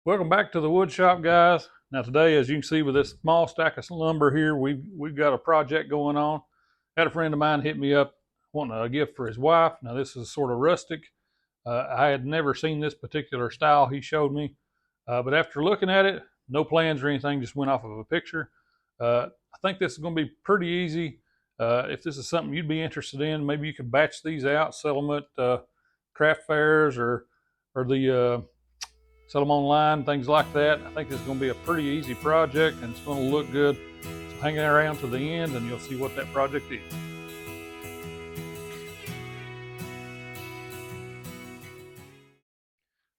Welcome back to the wood shop, guys. Now today, as you can see with this small stack of lumber here, we've got a project going on. Had a friend of mine hit me up wanting a gift for his wife. Now this is sort of rustic. I had never seen this particular style he showed me, but after looking at it, no plans or anything, just went off of a picture. I think this is going to be pretty easy. If this is something you'd be interested in, maybe you could batch these out, sell them at craft fairs or the sell them online, things like that. I think this is going to be a pretty easy project and it's going to look good. So hang around to the end and you'll see what that project is.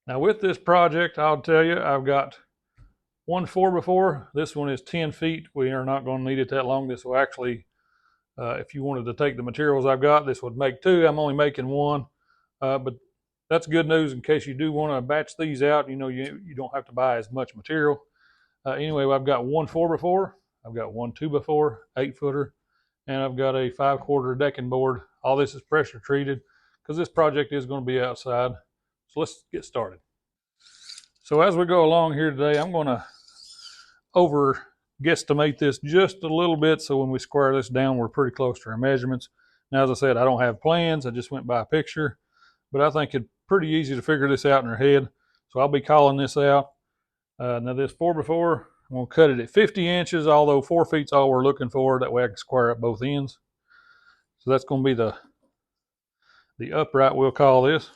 Now with this project, I'll tell you, I've got one 4x4. This one is 10 feet. We are not going to need it that long. This will actually, if you wanted to take the materials I've got, this would make two. I'm only making one, but that's good news in case you do want to batch these out. You know, you don't have to buy as much material. Anyway, I've got one 4x4, I've got one 2x4, 8-footer, and I've got a 5/4 decking board. All this is pressure treated because this project is going to be outside. So let's get started. So as we go along here today, I'm going to over guesstimate this just a little bit, so when we square this down, we're pretty close to our measurements. Now, as I said, I don't have plans. I just went by a picture, but I think it's pretty easy to figure this out in our head. So I'll be calling this out. Now this 4x4, I'm going to cut it at 50 inches, although 4 feet's all we're looking for. That way I can square up both ends. So that's going to be the upright, we'll call this.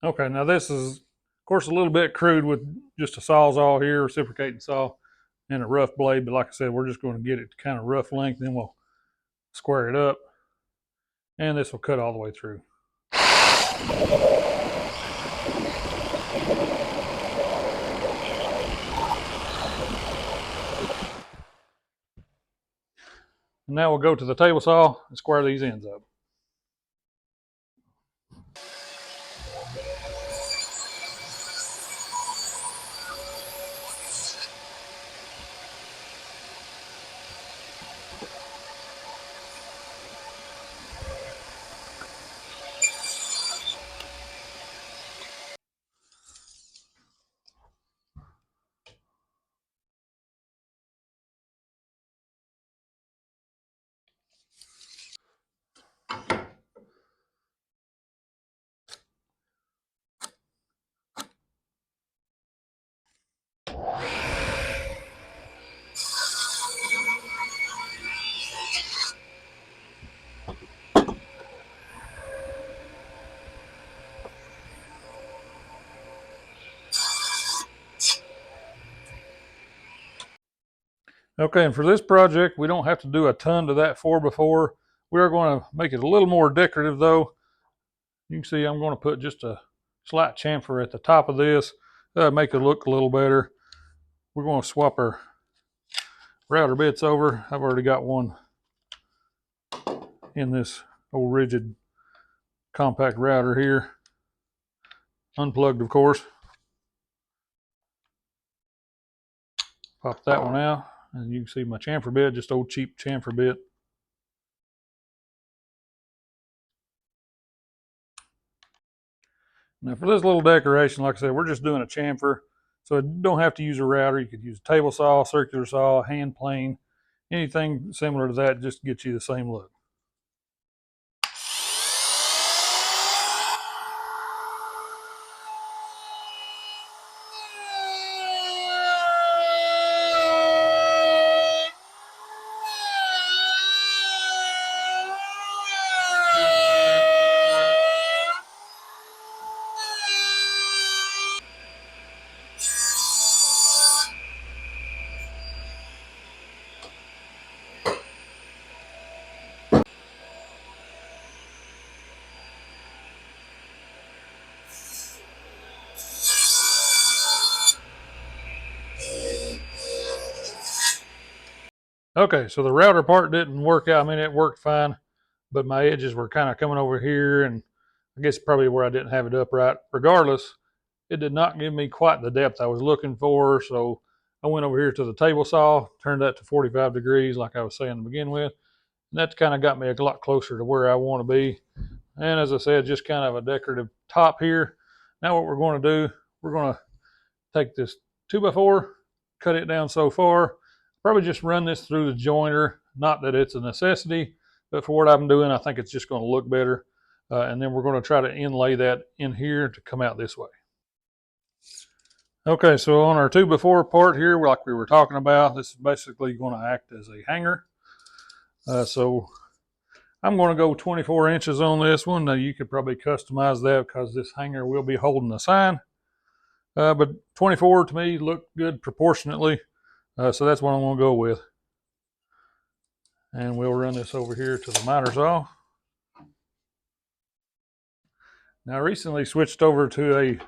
Okay, now this is, of course, a little bit crude with just a sawzall here, reciprocating saw, and a rough blade. But like I said, we're just going to get it kind of rough length, then we'll square it up. And this will cut all the way through. And now we'll go to the table saw and square these ends up. Okay, and for this project, we don't have to do a ton to that 4x4. We are going to make it a little more decorative though. You can see I'm going to put just a slight chamfer at the top of this, make it look a little better. We're going to swap our router bits over. I've already got one in this old rigid compact router here. Unplugged, of course. Pop that one out. And you can see my chamfer bit, just old cheap chamfer bit. Now for this little decoration, like I said, we're just doing a chamfer. So you don't have to use a router. You could use a table saw, circular saw, hand plane, anything similar to that just to get you the same look. Okay, so the router part didn't work out. I mean, it worked fine, but my edges were kind of coming over here, and I guess probably where I didn't have it upright. Regardless, it did not give me quite the depth I was looking for, so I went over here to the table saw, turned that to 45 degrees like I was saying to begin with, and that's kind of got me a lot closer to where I want to be. And as I said, just kind of a decorative top here. Now what we're going to do, we're going to take this 2x4, cut it down so far. Probably just run this through the joiner. Not that it's a necessity, but for what I'm doing, I think it's just going to look better. And then we're going to try to inlay that in here to come out this way. Okay, so on our 2x4 part here, like we were talking about, this is basically going to act as a hanger. So I'm going to go 24 inches on this one. Now you could probably customize that because this hanger will be holding the sign. But 24 to me looked good proportionately. So that's what I'm going to go with. And we'll run this over here to the miter saw. Now I recently switched over to a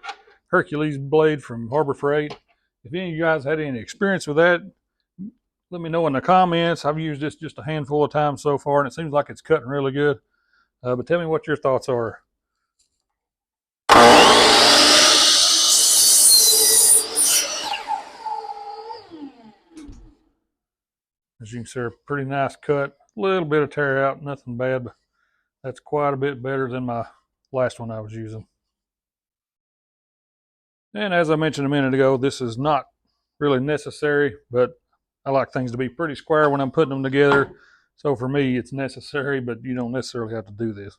Hercules blade from Harbor Freight. If any of you guys had any experience with that, let me know in the comments. I've used this just a handful of times so far, and it seems like it's cutting really good. But tell me what your thoughts are. As you can see, a pretty nice cut. A little bit of tear out, nothing bad, but that's quite a bit better than my last one I was using. And as I mentioned a minute ago, this is not really necessary, but I like things to be pretty square when I'm putting them together. So for me, it's necessary, but you don't necessarily have to do this.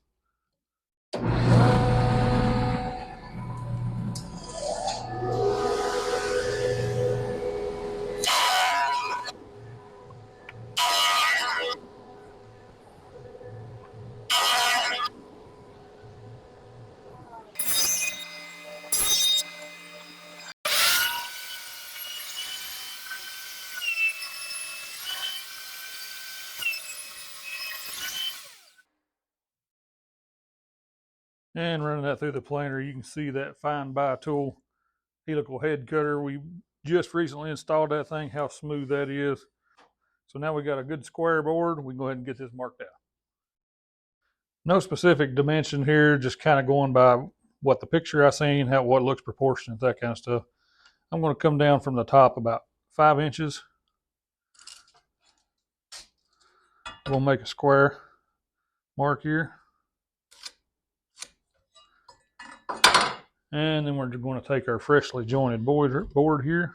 And running that through the planer, you can see that fine bi-tool helical head cutter. We just recently installed that thing, how smooth that is. So now we got a good square board. We can go ahead and get this marked out. No specific dimension here, just kind of going by what the picture I seen, what looks proportionate, that kind of stuff. I'm going to come down from the top about 5 inches. We'll make a square mark here. And then we're going to take our freshly jointed board here.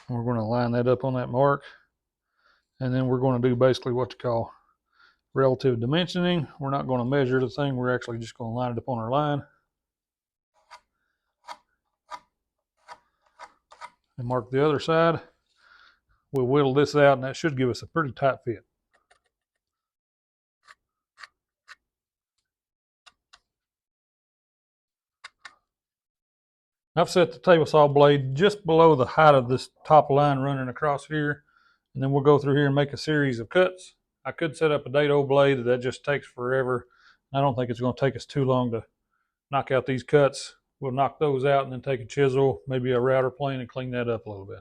And we're going to line that up on that mark. And then we're going to do basically what you call relative dimensioning. We're not going to measure the thing. We're actually just going to line it up on our line. And mark the other side. We'll whittle this out, and that should give us a pretty tight fit. I've set the table saw blade just below the height of this top line running across here. And then we'll go through here and make a series of cuts. I could set up a dado blade, that just takes forever. I don't think it's going to take us too long to knock out these cuts. We'll knock those out and then take a chisel, maybe a router plane, and clean that up a little bit.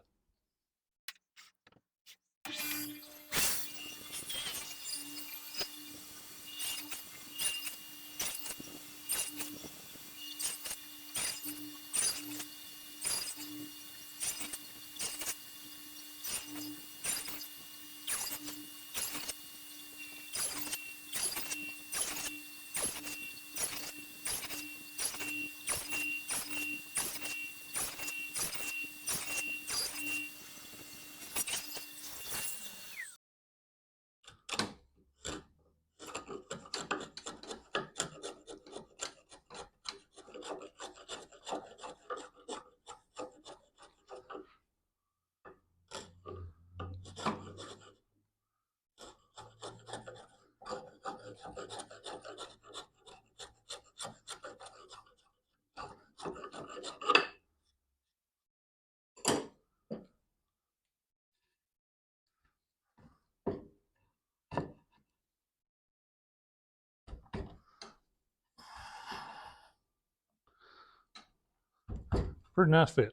Pretty nice fit.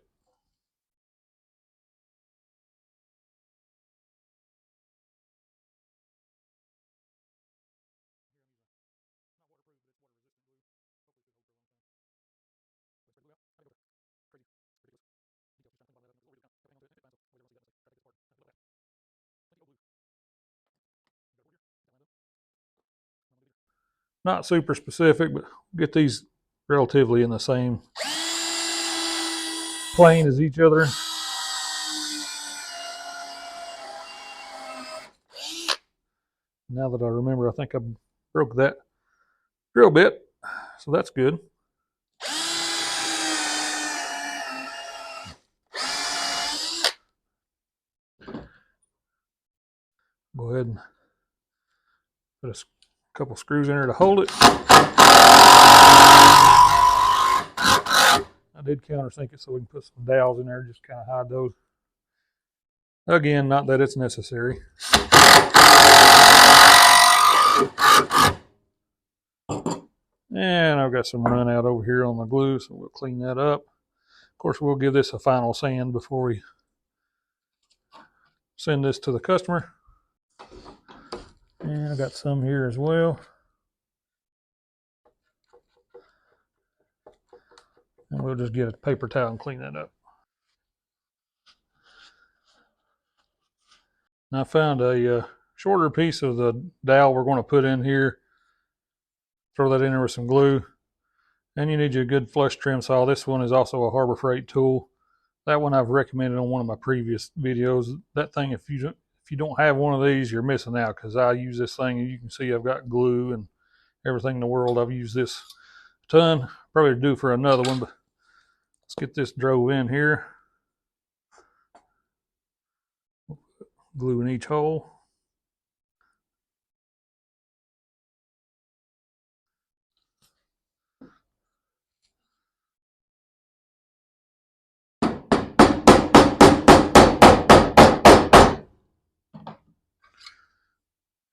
Not super specific, but get these relatively in the same plain as each other. Now that I remember, I think I broke that drill bit, so that's good. Go ahead and put a couple screws in there to hold it. I did countersink it so we can put some dowels in there, just kind of hide those. Again, not that it's necessary. And I've got some run out over here on the glue, so we'll clean that up. Of course, we'll give this a final sand before we send this to the customer. And I got some here as well. And we'll just get a paper towel and clean that up. And I found a shorter piece of the dowel we're going to put in here. Throw that in there with some glue. And you need your good flush trim saw. This one is also a Harbor Freight tool. That one I've recommended on one of my previous videos. That thing, if you don't have one of these, you're missing out, because I use this thing and you can see I've got glue and everything in the world. I've used this a ton. Probably do for another one, but let's get this drove in here. Glue in each hole.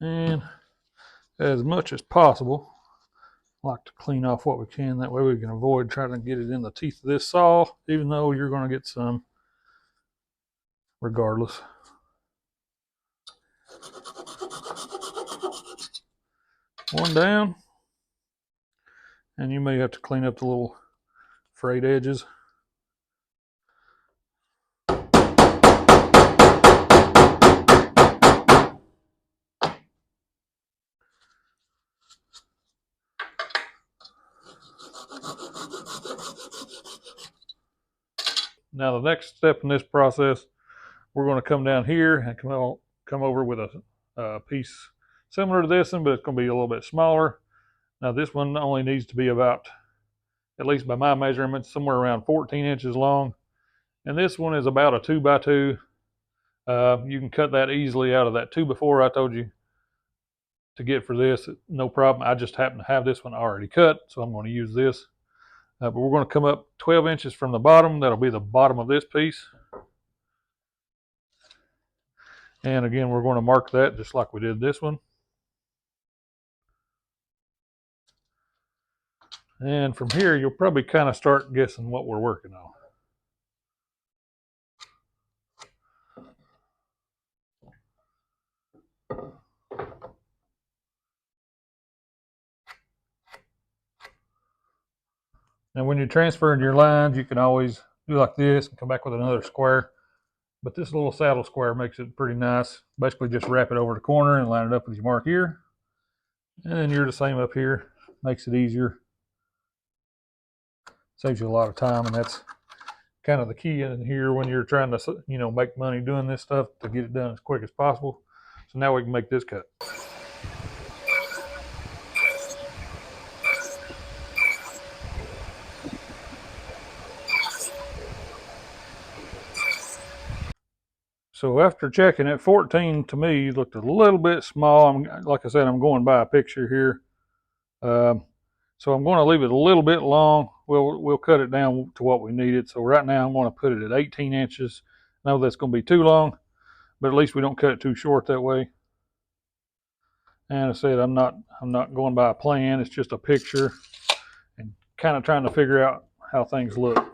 And as much as possible, I like to clean off what we can. That way we can avoid trying to get it in the teeth of this saw, even though you're going to get some regardless. One down. And you may have to clean up the little frayed edges. Now the next step in this process, we're going to come down here and come over with a piece similar to this one, but it's going to be a little bit smaller. Now this one only needs to be about, at least by my measurements, somewhere around 14 inches long. And this one is about a 2x2. You can cut that easily out of that 2x4 I told you to get for this. No problem. I just happen to have this one already cut, so I'm going to use this. But we're going to come up 12 inches from the bottom. That'll be the bottom of this piece. And again, we're going to mark that just like we did this one. And from here, you'll probably kind of start guessing what we're working on. And when you're transferring your lines, you can always do like this and come back with another square. But this little saddle square makes it pretty nice. Basically just wrap it over the corner and line it up with your mark here. And then you're the same up here. Makes it easier. Saves you a lot of time, and that's kind of the key in here when you're trying to, make money doing this stuff, to get it done as quick as possible. So now we can make this cut. So after checking it, 14 to me looked a little bit small. Like I said, I'm going by a picture here. So I'm going to leave it a little bit long. We'll cut it down to what we need it. So right now I'm going to put it at 18 inches. I know that's going to be too long, but at least we don't cut it too short that way. And I said, I'm not going by a plan. It's just a picture and kind of trying to figure out how things look.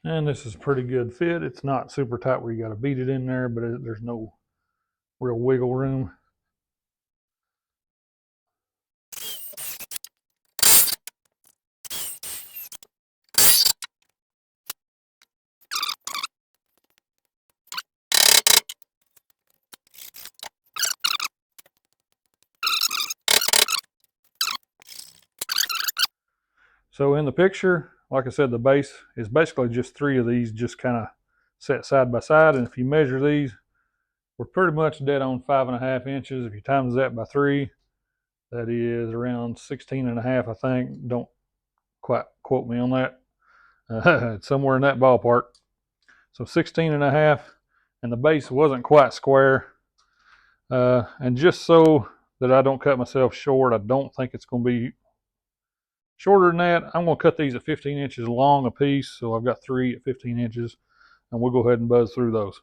And this is a pretty good fit. It's not super tight where you got to beat it in there, but there's no real wiggle room. So in the picture, like I said, the base is basically just 3 of these just kind of set side by side. And if you measure these, we're pretty much dead on 5.5 inches. If you times that by 3, that is around 16.5, I think. Don't quite quote me on that. It's somewhere in that ballpark. So 16.5, and the base wasn't quite square. And just so that I don't cut myself short, I don't think it's going to be shorter than that. I'm going to cut these at 15 inches long a piece. So I've got 3 at 15 inches, and we'll go ahead and buzz through those.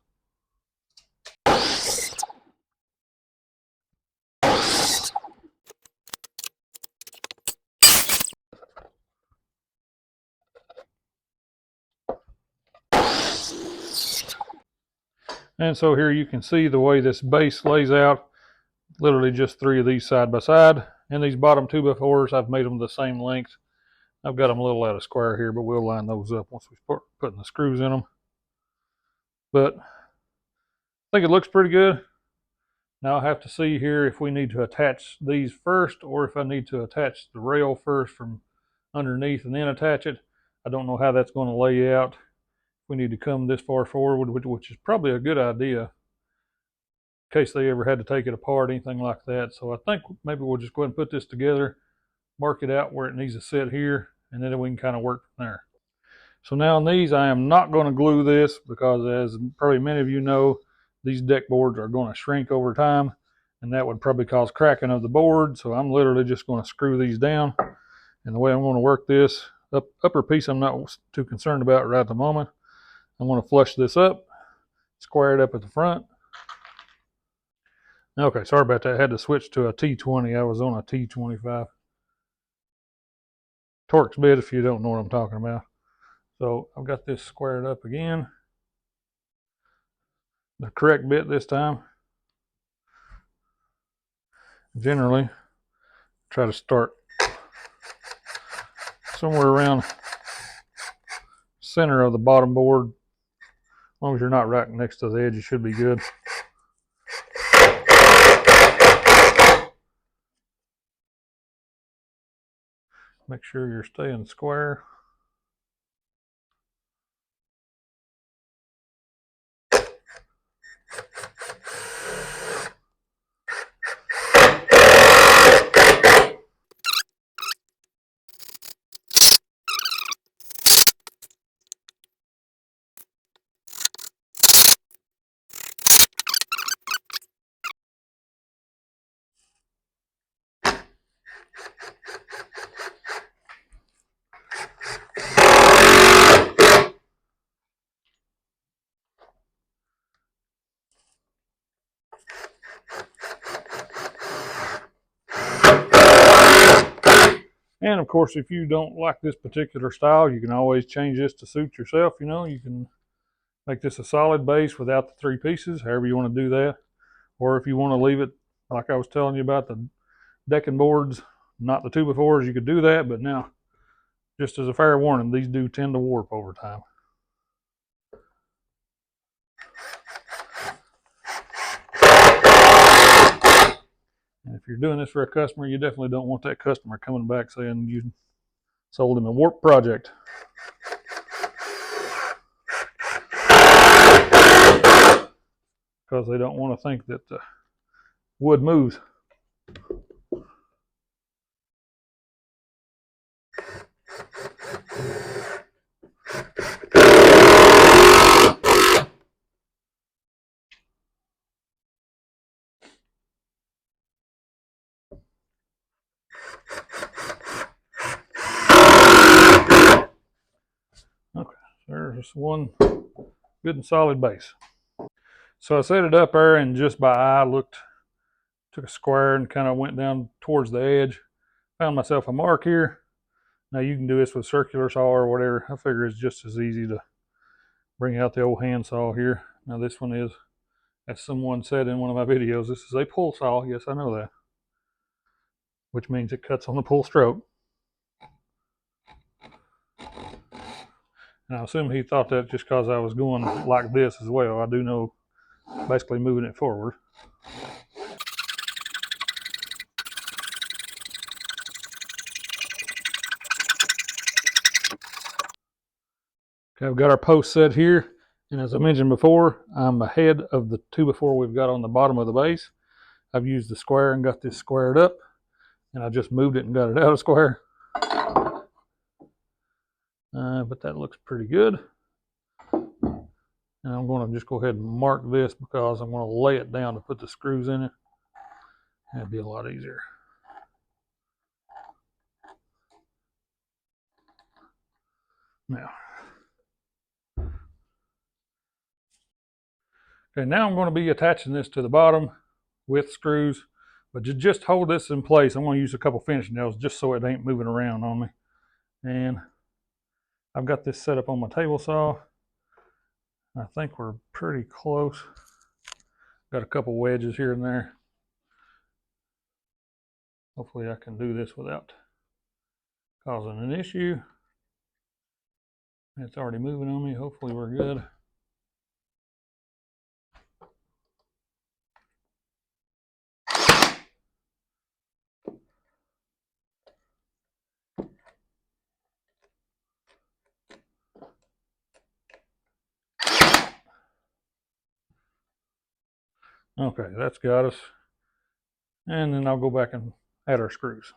And so here you can see the way this base lays out. Literally just 3 of these side by side. And these bottom 2x4s, I've made them the same length. I've got them a little out of square here, but we'll line those up once we start putting the screws in them. But I think it looks pretty good. Now I have to see here if we need to attach these first, or if I need to attach the rail first from underneath and then attach it. I don't know how that's going to lay out. We need to come this far forward, which is probably a good idea in case they ever had to take it apart, anything like that. So I think maybe we'll just go ahead and put this together, mark it out where it needs to sit here, and then we can kind of work from there. So now on these, I am not going to glue this because, as probably many of you know, these deck boards are going to shrink over time, and that would probably cause cracking of the board. So I'm literally just going to screw these down. And the way I'm going to work this, upper piece I'm not too concerned about right at the moment. I'm going to flush this up, square it up at the front. Okay, sorry about that. I had to switch to a T20. I was on a T25. Torx bit, if you don't know what I'm talking about. So I've got this squared up again. The correct bit this time. Generally, try to start somewhere around center of the bottom board. As long as you're not right next to the edge, you should be good. Make sure you're staying square. And of course, if you don't like this particular style, you can always change this to suit yourself. You know, you can make this a solid base without the 3 pieces, however you want to do that. Or if you want to leave it, like I was telling you about the decking boards, not the 2x4s, you could do that. But now, just as a fair warning, these do tend to warp over time. And if you're doing this for a customer, you definitely don't want that customer coming back saying you sold him a warp project. Because they don't want to think that wood moves. Okay, there's one good and solid base. So I set it up there, and just by eye took a square and kind of went down towards the edge. Found myself a mark here. Now you can do this with circular saw or whatever. I figure it's just as easy to bring out the old hand saw here. Now this one is, as someone said in one of my videos, this is a pull saw. Yes, I know that. Which means it cuts on the pull stroke. And I assume he thought that just because I was going like this as well. I do know basically moving it forward. Okay, I've got our post set here, and as I mentioned before, I'm ahead of the 2x4 we've got on the bottom of the base. I've used the square and got this squared up, and I just moved it and got it out of square. But that looks pretty good. And I'm going to just go ahead and mark this because I'm going to lay it down to put the screws in it. That'd be a lot easier. Now, okay, now I'm going to be attaching this to the bottom with screws, but to just hold this in place, I'm going to use a couple finishing nails just so it ain't moving around on me. And I've got this set up on my table saw. I think we're pretty close. Got a couple wedges here and there. Hopefully I can do this without causing an issue. It's already moving on me. Hopefully we're good. Okay, that's got us. And then I'll go back and add our screws.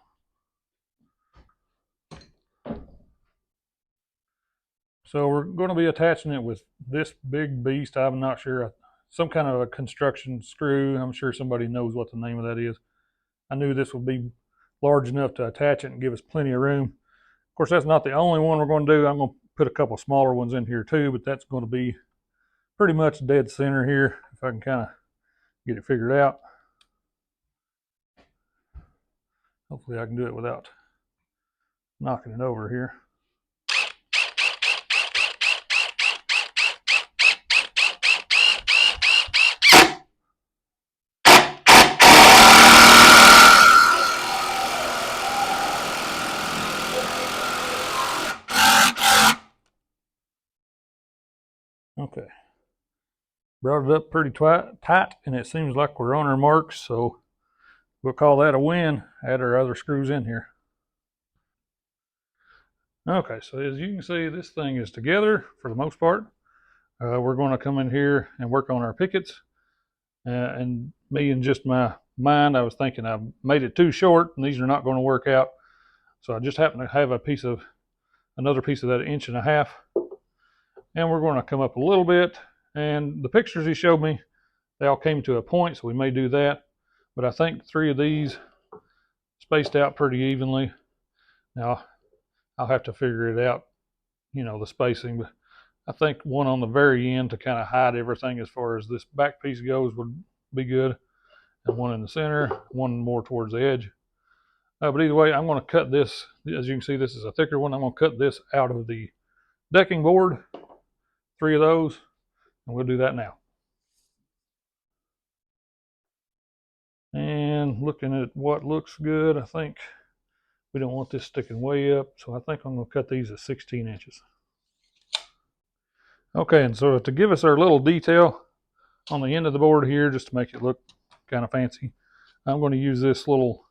So we're going to be attaching it with this big beast. I'm not sure, some kind of a construction screw. I'm sure somebody knows what the name of that is. I knew this would be large enough to attach it and give us plenty of room. Of course, that's not the only one we're going to do. I'm going to put a couple smaller ones in here too, but that's going to be pretty much dead center here if I can kind of get it figured out. Hopefully I can do it without knocking it over here. Okay, brought it up pretty tight, and it seems like we're on our marks, so we'll call that a win. Add our other screws in here. Okay, so as you can see, this thing is together for the most part. We're going to come in here and work on our pickets. And me and just my mind, I was thinking I made it too short, and these are not going to work out. So I just happen to have another piece of that 1.5 inches. And we're going to come up a little bit. And the pictures he showed me, they all came to a point, so we may do that. But I think 3 of these spaced out pretty evenly. Now, I'll have to figure it out, the spacing. But I think one on the very end to kind of hide everything as far as this back piece goes would be good. And one in the center, one more towards the edge. But either way, I'm going to cut this. As you can see, this is a thicker one. I'm going to cut this out of the decking board, 3 of those, and we'll do that now. And looking at what looks good, I think we don't want this sticking way up, so I think I'm going to cut these at 16 inches. Okay, and so to give us our little detail on the end of the board here, just to make it look kind of fancy, I'm going to use this little,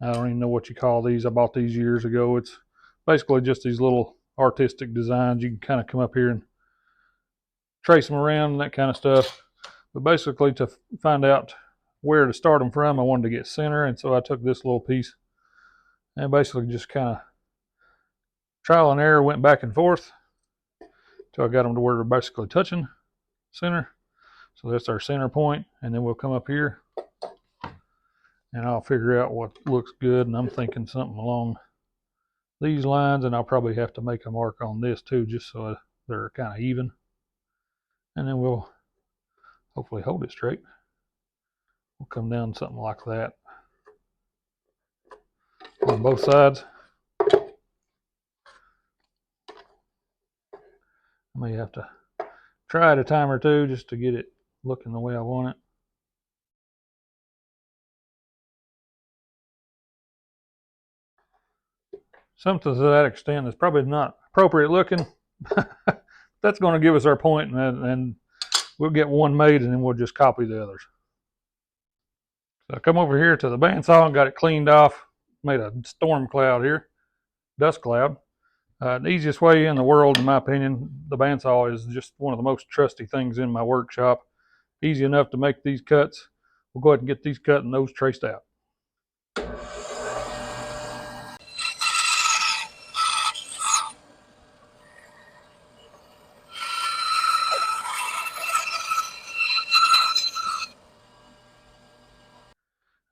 I don't even know what you call these. I bought these years ago. It's basically just these little artistic designs. You can kind of come up here and trace them around and that kind of stuff. But basically, to find out where to start them from, I wanted to get center, and so I took this little piece and basically just kind of trial and error, went back and forth until I got them to where they're basically touching center. So that's our center point, and then we'll come up here and I'll figure out what looks good. And I'm thinking something along these lines, and I'll probably have to make a mark on this too, just so they're kind of even. And then we'll hopefully hold it straight. We'll come down something like that on both sides. I may have to try it a time or two just to get it looking the way I want it. Something to that extent is probably not appropriate looking. That's going to give us our point, and we'll get one made, and then we'll just copy the others. So I come over here to the bandsaw and got it cleaned off. Made a storm cloud here, dust cloud. The easiest way in the world, in my opinion, the bandsaw is just one of the most trusty things in my workshop. Easy enough to make these cuts. We'll go ahead and get these cut and those traced out.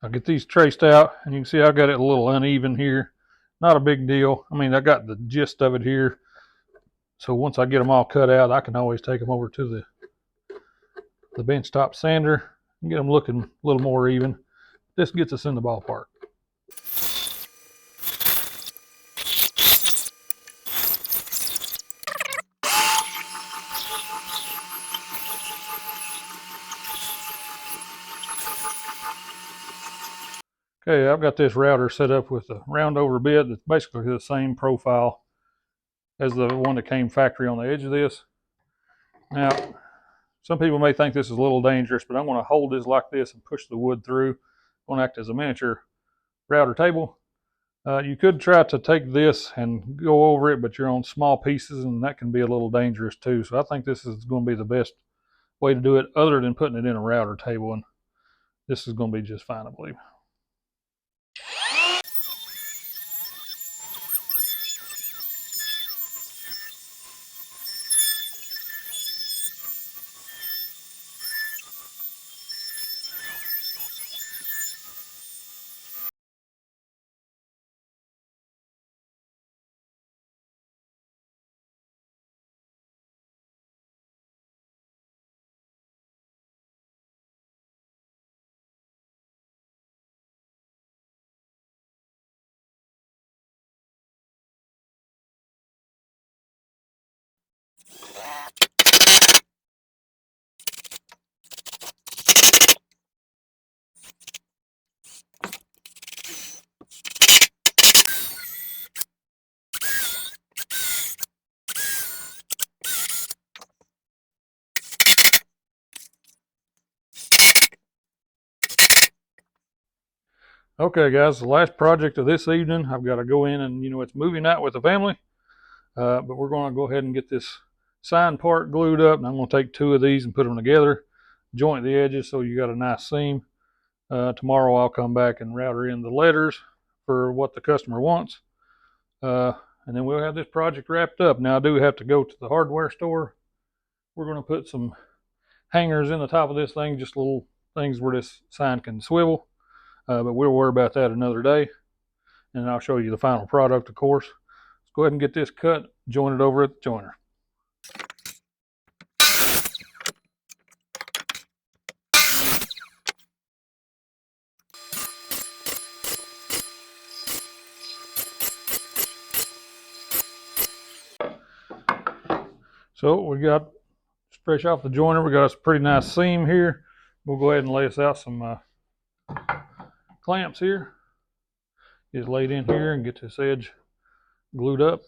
I'll get these traced out, and you can see I got it a little uneven here. Not a big deal. I mean, I got the gist of it here. So once I get them all cut out, I can always take them over to the benchtop sander and get them looking a little more even. This gets us in the ballpark. Okay, I've got this router set up with a round over bit that's basically the same profile as the one that came factory on the edge of this. Now, some people may think this is a little dangerous, but I'm going to hold this like this and push the wood through. It's going to act as a miniature router table. You could try to take this and go over it, but you're on small pieces, and that can be a little dangerous too. So I think this is going to be the best way to do it, other than putting it in a router table, and this is going to be just fine, I believe. Okay, guys, the last project of this evening, I've got to go in and, it's movie night with the family, but we're going to go ahead and get this sign part glued up, and I'm going to take two of these and put them together, joint the edges so you got a nice seam. Tomorrow I'll come back and router in the letters for what the customer wants, and then we'll have this project wrapped up. Now, I do have to go to the hardware store. We're going to put some hangers in the top of this thing, just little things where this sign can swivel. But we'll worry about that another day, and I'll show you the final product, of course. Let's go ahead and get this cut, join it over at the joiner. So we got, fresh off the joiner, we got a pretty nice seam here. We'll go ahead and lay us out some clamps here. Get it laid in here and get this edge glued up.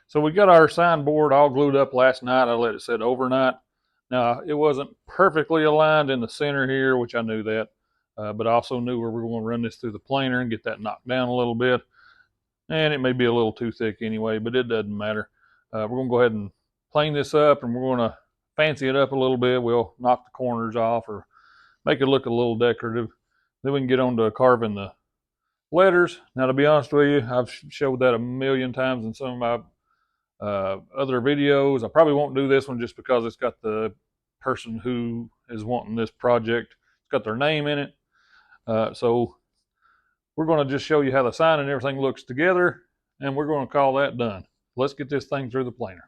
So we got our sign board all glued up last night. I let it sit overnight. Now, it wasn't perfectly aligned in the center here, which I knew that, but I also knew where we were going to run this through the planer and get that knocked down a little bit. And it may be a little too thick anyway, but it doesn't matter. We're going to go ahead and plane this up, and we're going to fancy it up a little bit. We'll knock the corners off or make it look a little decorative. Then we can get on to carving the letters. Now, to be honest with you, I've showed that a million times in some of my other videos. I probably won't do this one just because it's got the person who is wanting this project. It's got their name in it. So we're going to just show you how the sign and everything looks together, and we're going to call that done. Let's get this thing through the planer.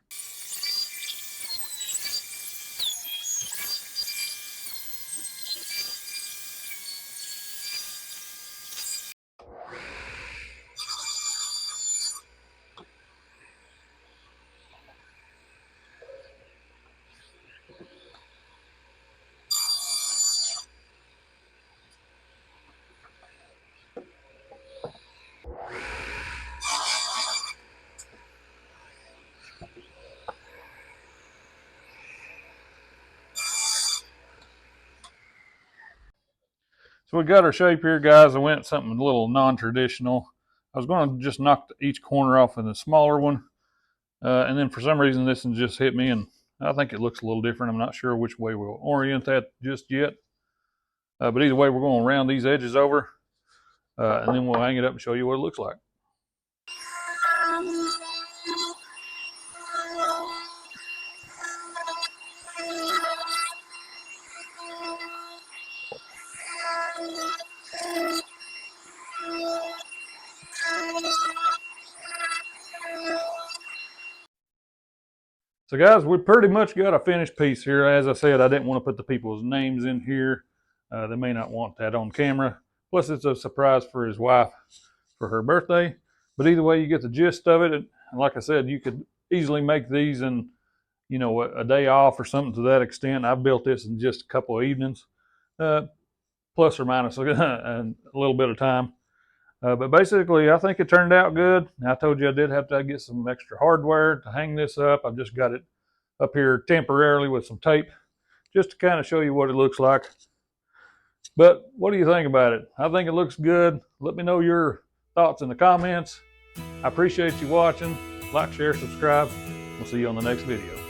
So we got our shape here, guys. I went something a little non-traditional. I was going to just knock each corner off in the smaller one. And then for some reason, this one just hit me, and I think it looks a little different. I'm not sure which way we'll orient that just yet. But either way, we're going to round these edges over, and then we'll hang it up and show you what it looks like. So guys, we pretty much got a finished piece here. As I said, I didn't want to put the people's names in here. They may not want that on camera. Plus, it's a surprise for his wife for her birthday. But either way, you get the gist of it. And like I said, you could easily make these in, you know, a day off or something to that extent. I built this in just a couple of evenings, plus or minus a little bit of time. But basically, I think it turned out good. I told you I did have to get some extra hardware to hang this up. I've just got it up here temporarily with some tape, just to kind of show you what it looks like. But what do you think about it? I think it looks good. Let me know your thoughts in the comments. I appreciate you watching. Like, share, subscribe. We'll see you on the next video.